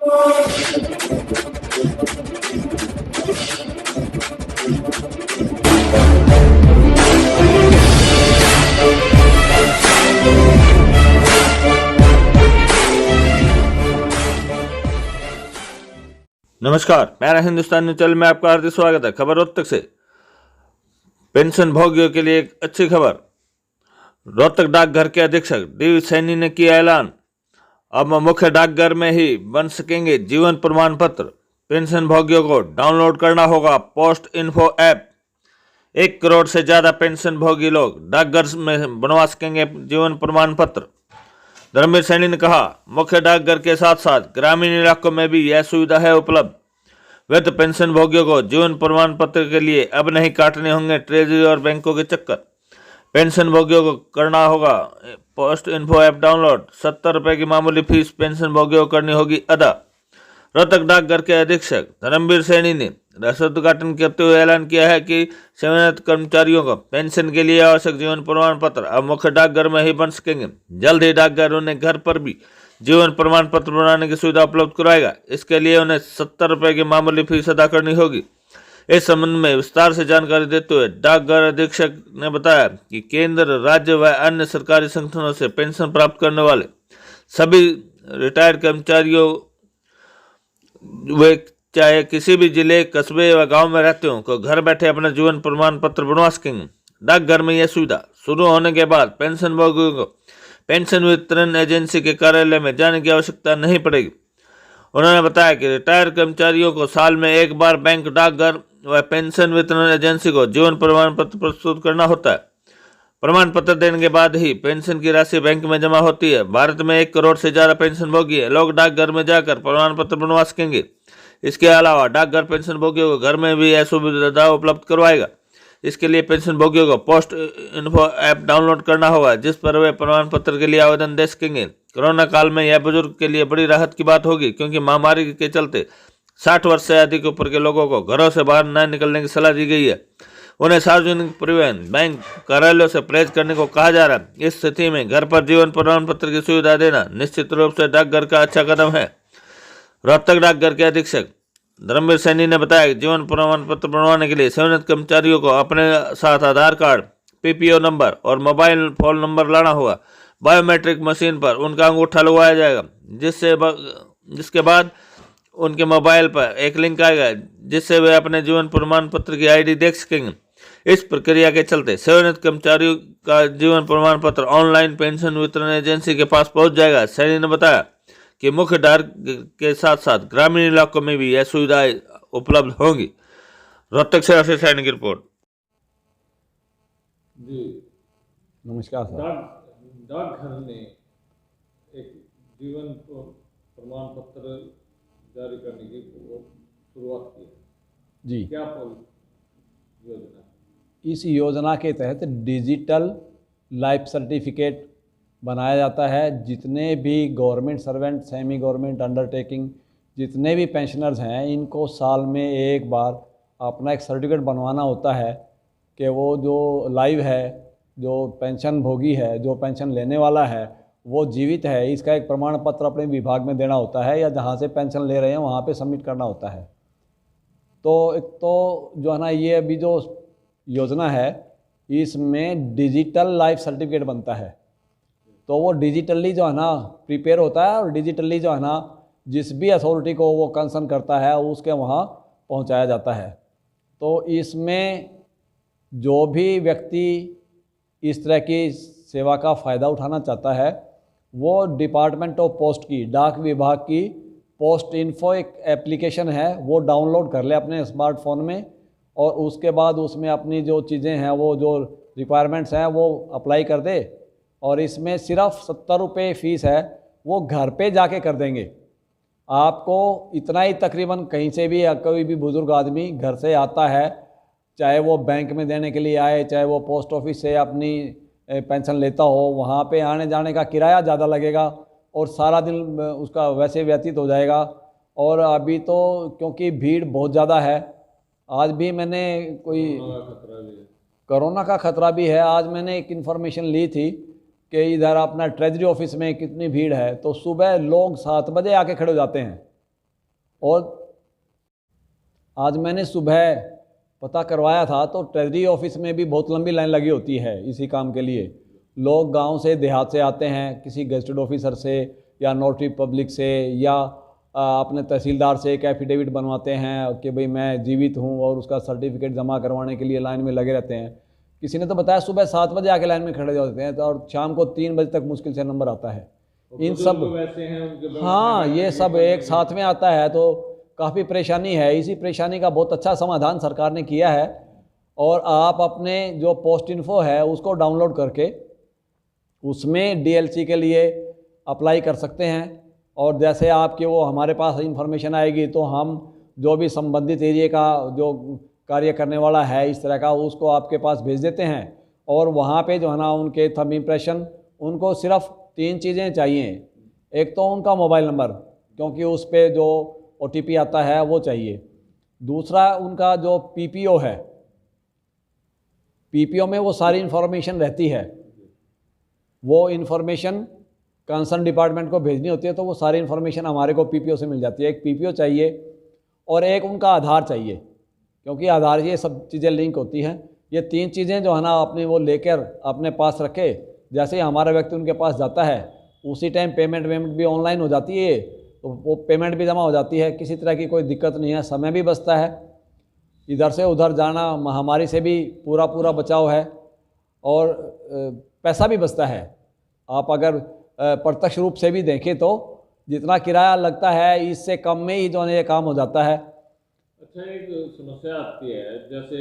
नमस्कार, मेरा Hindustan news channel में आपका हार्दिक स्वागत है। खबर रोहतक से। पेंशन भोगियों के लिए एक अच्छी खबर। रोहतक डाकघर के अधीक्षक डी सैनी ने किया ऐलान, अब मुख्य डाकघर में ही बन सकेंगे जीवन प्रमाण पत्र। पेंशन भोगियों को डाउनलोड करना होगा पोस्ट इन्फो ऐप। 1 करोड़ से ज्यादा पेंशन भोगी लोग डाकघर में बनवा सकेंगे जीवन प्रमाण पत्र। धर्मवीर सैनी ने कहा, मुख्य डाकघर के साथ साथ ग्रामीण इलाकों में भी यह सुविधा है उपलब्ध। वृद्ध पेंशन भोगियों को जीवन प्रमाण पत्र के लिए अब नहीं काटने होंगे ट्रेजरी और बैंकों के चक्कर। पेंशन भोगियों को करना होगा पोस्ट इन्फो ऐप डाउनलोड। 70 रुपये की मामूली फीस पेंशन भोगियों को करनी होगी अदा। रोहतक डाकघर के अधीक्षक धर्मवीर सैनी ने राष्ट्रोद्घाटन करते हुए ऐलान किया है कि सेवानिवृत्त कर्मचारियों को पेंशन के लिए आवश्यक जीवन प्रमाण पत्र अब मुख्य डाकघर में ही बन सकेंगे। जल्द ही डाकघर उन्हें घर पर भी जीवन प्रमाण पत्र बनाने की सुविधा उपलब्ध कराएगा। इसके लिए उन्हें 70 रुपये की मामूली फीस अदा करनी होगी। इस संबंध में विस्तार से जानकारी देते हुए डाकघर अधीक्षक ने बताया कि केंद्र, राज्य व अन्य सरकारी संगठनों से पेंशन प्राप्त करने वाले सभी रिटायर्ड कर्मचारियों वे चाहे किसी भी जिले, कस्बे व गांव में रहते हों को घर बैठे अपना जीवन प्रमाण पत्र बनवा सकेंगे। डाकघर में यह सुविधा शुरू होने के बाद पेंशन भोगियों को पेंशन वितरण एजेंसी के कार्यालय में जाने की आवश्यकता नहीं पड़ेगी। उन्होंने बताया कि रिटायर्ड कर्मचारियों को साल में एक बार बैंक, डाकघर व पेंशन वितरण एजेंसी को जीवन प्रमाण पत्र प्रस्तुत करना होता है। प्रमाण पत्र देने के बाद ही पेंशन की राशि बैंक में जमा होती है। भारत में 1 करोड़ से ज्यादा पेंशन भोगी है। लोग डाकघर में जाकर प्रमाण पत्र बनवा सकेंगे। इसके अलावा डाकघर पेंशन भोगियों को घर में भी यह सुविधा उपलब्ध करवाएगा। इसके लिए पेंशन भोगियों को पोस्ट इन्फो ऐप डाउनलोड करना होगा, जिस पर वे प्रमाण पत्र के लिए आवेदन दे सकेंगे। कोरोना काल में यह बुजुर्ग के लिए बड़ी राहत की बात होगी, क्योंकि महामारी के चलते 60 वर्ष से अधिक उम्र के लोगों को घरों से बाहर न निकलने की सलाह दी गई है। उन्हें सार्वजनिक परिवहन, बैंक, कार्यालयों से परहेज करने को कहा जा रहा है। इस स्थिति में घर पर जीवन प्रमाण पत्र की सुविधा देना निश्चित रूप से डाकघर का अच्छा कदम है। रोहतक डाकघर के अधीक्षक धर्मवीर सैनी ने बताया कि जीवन प्रमाण पत्र बनवाने के लिए सेवानिवृत्त कर्मचारियों को अपने साथ आधार कार्ड, पीपीओ नंबर और मोबाइल फोन नंबर लाना होगा। बायोमेट्रिक मशीन पर उनका अंगूठा लगवाया जाएगा, जिसके बाद उनके मोबाइल पर एक लिंक आएगा, जिससे वे अपने जीवन प्रमाण पत्र की आईडी देख सकेंगे। इस प्रक्रिया के चलते सेवानिवृत्त कर्मचारियों का जीवन प्रमाण पत्र ऑनलाइन पेंशन वितरण एजेंसी के पास पहुंच जाएगा। सैनी ने बताया कि मुख्य डाक के साथ साथ ग्रामीण इलाकों में भी यह सुविधाएं उपलब्ध होंगी। रोहतक से आशीष सैनी की रिपोर्ट। जी नमस्कार सर। डाकघर ने एक जीवन प्रमाण पत्र जारी करने की शुरुआत की है। जी, क्या योजना? इस योजना के तहत डिजिटल लाइफ सर्टिफिकेट बनाया जाता है। जितने भी government servant, semi government undertaking, जितने भी पेंशनर्स हैं, इनको साल में एक बार अपना एक सर्टिफिकेट बनवाना होता है कि वो जो लाइव है, जो पेंशन भोगी है, जो पेंशन लेने वाला है, वो जीवित है। इसका एक प्रमाण पत्र अपने विभाग में देना होता है, या जहाँ से पेंशन ले रहे हैं वहाँ पे सबमिट करना होता है। तो एक तो जो है ना, ये अभी जो योजना है, इसमें डिजिटल लाइफ सर्टिफिकेट बनता है। तो वो डिजिटली जो है ना प्रिपेयर होता है, और डिजिटली जो है ना जिस भी अथॉरिटी को वो कंसर्न करता है उसके वहाँ पहुँचाया जाता है। तो इसमें जो भी व्यक्ति इस तरह की सेवा का फ़ायदा उठाना चाहता है, वो डिपार्टमेंट ऑफ पोस्ट की, डाक विभाग की पोस्ट इन्फो एक एप्लीकेशन है, वो डाउनलोड कर ले अपने स्मार्टफोन में, और उसके बाद उसमें अपनी जो चीज़ें हैं, वो जो रिक्वायरमेंट्स हैं, वो अप्लाई कर दे। और इसमें सिर्फ 70 रुपये फ़ीस है, वो घर पे जाके कर देंगे। आपको इतना ही तकरीबन कहीं से भी कोई भी बुज़ुर्ग आदमी घर से आता है, चाहे वो बैंक में देने के लिए आए, चाहे वो पोस्ट ऑफिस से अपनी पेंशन लेता हो, वहाँ पे आने जाने का किराया ज़्यादा लगेगा और सारा दिन उसका वैसे व्यतीत हो जाएगा। और अभी तो क्योंकि भीड़ बहुत ज़्यादा है, आज भी मैंने कोई कोरोना का खतरा भी है। आज मैंने एक इन्फॉर्मेशन ली थी कि इधर अपना ट्रेजरी ऑफिस में कितनी भीड़ है, तो सुबह लोग 7 बजे आके खड़े हो जाते हैं और आज मैंने सुबह पता करवाया था तो ट्रेजरी ऑफिस में भी बहुत लंबी लाइन लगी होती है इसी काम के लिए। लोग गांव से देहात से आते हैं, किसी गेस्टेड ऑफिसर से या नोटरी पब्लिक से या अपने तहसीलदार से एक एफिडेविट बनवाते हैं कि भाई मैं जीवित हूं, और उसका सर्टिफिकेट जमा करवाने के लिए लाइन में लगे रहते हैं। किसी ने तो बताया सुबह 7 बजे आके लाइन में खड़े हो जाते हैं तो और शाम को 3 बजे तक मुश्किल से नंबर आता है। इन सब वैसे हैं उनके हाँ, ये सब एक साथ में आता है तो काफ़ी परेशानी है। इसी परेशानी का बहुत अच्छा समाधान सरकार ने किया है। और आप अपने जो पोस्ट इन्फो है उसको डाउनलोड करके उसमें डीएलसी के लिए अप्लाई कर सकते हैं। और जैसे आपके वो हमारे पास इन्फॉर्मेशन आएगी तो हम जो भी संबंधित एरिया का जो कार्य करने वाला है इस तरह का उसको आपके पास भेज देते हैं। और वहाँ पे जो है ना उनके थंब इम्प्रेशन, उनको सिर्फ 3 चीज़ें चाहिए। एक तो उनका मोबाइल नंबर, क्योंकि उस पर जो OTP आता है वो चाहिए। दूसरा उनका जो PPO है, PPO में वो सारी इन्फॉर्मेशन रहती है, वो इन्फॉर्मेशन कंसर्न डिपार्टमेंट को भेजनी होती है तो वो सारी इन्फॉर्मेशन हमारे को PPO से मिल जाती है। एक PPO चाहिए और एक उनका आधार चाहिए, क्योंकि आधार ये सब चीज़ें लिंक होती हैं। ये 3 चीज़ें जो है ना अपने वो लेकर अपने पास रखे, जैसे ही हमारा व्यक्ति उनके पास जाता है उसी टाइम पेमेंट भी ऑनलाइन हो जाती है, तो वो पेमेंट भी जमा हो जाती है। किसी तरह की कोई दिक्कत नहीं है, समय भी बचता है, इधर से उधर जाना महामारी से भी पूरा बचाव है, और पैसा भी बचता है। आप अगर प्रत्यक्ष रूप से भी देखें तो जितना किराया लगता है इससे कम में ही जो है ये काम हो जाता है। अच्छा, एक समस्या आती है, जैसे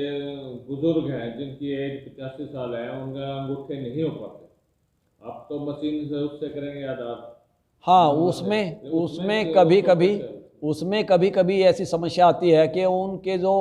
बुजुर्ग हैं जिनकी एज 85 साल है, उनका अंगूठे नहीं हो पाते, आप तो मशीन से उससे करेंगे आधार? हाँ, उसमें कभी कभी ऐसी समस्या आती है कि उनके जो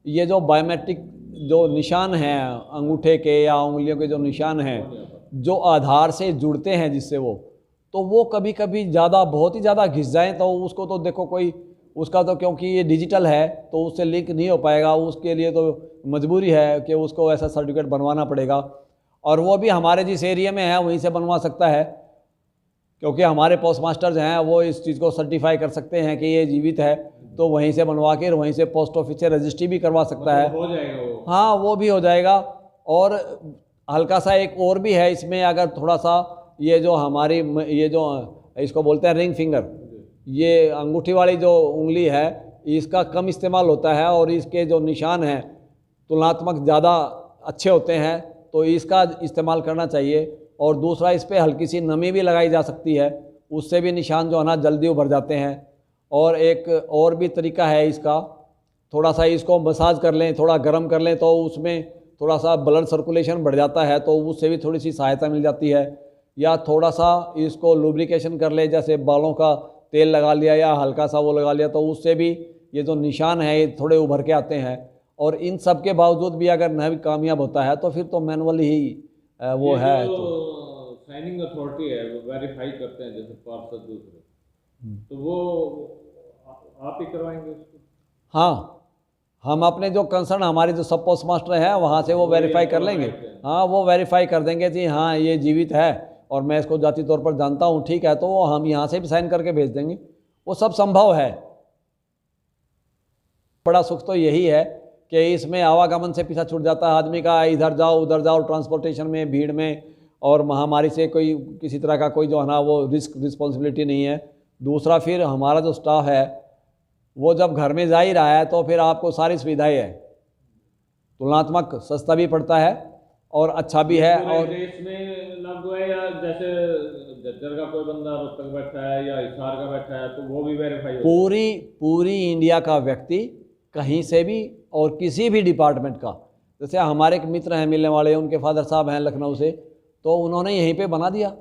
ये जो बायोमेट्रिक जो निशान हैं अंगूठे के या उंगलियों के जो निशान हैं जो आधार से जुड़ते हैं जिससे वो कभी कभी बहुत ही ज़्यादा घिस जाएं तो उसको तो देखो कोई उसका तो, क्योंकि ये डिजिटल है तो उससे लिंक नहीं हो पाएगा। उसके लिए तो मजबूरी है कि उसको ऐसा सर्टिफिकेट बनवाना पड़ेगा, और वो भी हमारे जिस एरिया में है वहीं से बनवा सकता है, क्योंकि हमारे पोस्ट मास्टर्स हैं वो इस चीज़ को सर्टिफाई कर सकते हैं कि ये जीवित है, तो वहीं से बनवा के वहीं से पोस्ट ऑफिस से रजिस्ट्री भी करवा सकता है। हो जाएगा वो? हाँ, वो भी हो जाएगा। और हल्का सा एक और भी है इसमें, अगर थोड़ा सा ये जो हमारी ये जो इसको बोलते हैं रिंग फिंगर, ये अंगूठी वाली जो उंगली है इसका कम इस्तेमाल होता है और इसके जो निशान हैं तुलनात्मक ज़्यादा अच्छे होते हैं, तो इसका इस्तेमाल करना चाहिए। और दूसरा, इस पर हल्की सी नमी भी लगाई जा सकती है, उससे भी निशान जो है ना जल्दी उभर जाते हैं। और एक और भी तरीका है इसका, थोड़ा सा इसको मसाज कर लें, थोड़ा गर्म कर लें तो उसमें थोड़ा सा ब्लड सर्कुलेशन बढ़ जाता है, तो उससे भी थोड़ी सी सहायता मिल जाती है। या थोड़ा सा इसको लुब्रिकेशन कर ले, जैसे बालों का तेल लगा लिया या हल्का सा वो लगा लिया, तो उससे भी ये जो निशान है ये थोड़े उभर के आते हैं। और इन सब के बावजूद भी अगर नहीं कामयाब होता है तो फिर तो मैनुअली ही वो है। तो साइनिंग अथॉरिटी है वो वेरीफाई करते हैं, जैसे पार्षद दूसरे, तो वो आप ही करवाएंगे उसको? हाँ, हम अपने जो कंसर्न हमारे जो सब पोस्ट मास्टर हैं वहाँ से वो वेरीफाई कर लेंगे। हाँ, वो वेरीफाई कर देंगे जी हाँ ये जीवित है और मैं इसको जाति तौर पर जानता हूँ, ठीक है, तो वो हम यहाँ से भी साइन करके भेज देंगे। वो सब संभव है। बड़ा सुख तो यही है कि इसमें आवागमन से पीछा छूट जाता है आदमी का, इधर जाओ उधर जाओ, ट्रांसपोर्टेशन में भीड़ में और महामारी से कोई किसी तरह का कोई जो है ना वो रिस्पॉन्सिबिलिटी नहीं है। दूसरा, फिर हमारा जो स्टाफ है वो जब घर में जा ही रहा है तो फिर आपको सारी सुविधाएं है, तुलनात्मक सस्ता भी पड़ता है और अच्छा भी है। और देश में लागू है, या जैसे जज्जर का कोई बंदा रोहतक बैठा है या हिसार का बैठा है तो वो भी वेरीफाई हो? पूरी इंडिया का व्यक्ति कहीं से भी और किसी भी डिपार्टमेंट का, जैसे हमारे एक मित्र हैं मिलने वाले, उनके फादर साहब हैं लखनऊ से, तो उन्होंने यहीं पे बना दिया।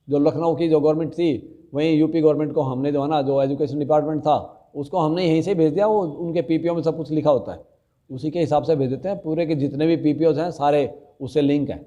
जो लखनऊ की जो गवर्नमेंट थी वहीं यूपी गवर्नमेंट को हमने जो है ना जो एजुकेशन डिपार्टमेंट था उसको हमने यहीं से भेज दिया। वो उनके PPO में सब कुछ लिखा होता है, उसी के हिसाब से भेज देते हैं। पूरे के जितने भी PPOs हैं सारे उससे लिंक हैं।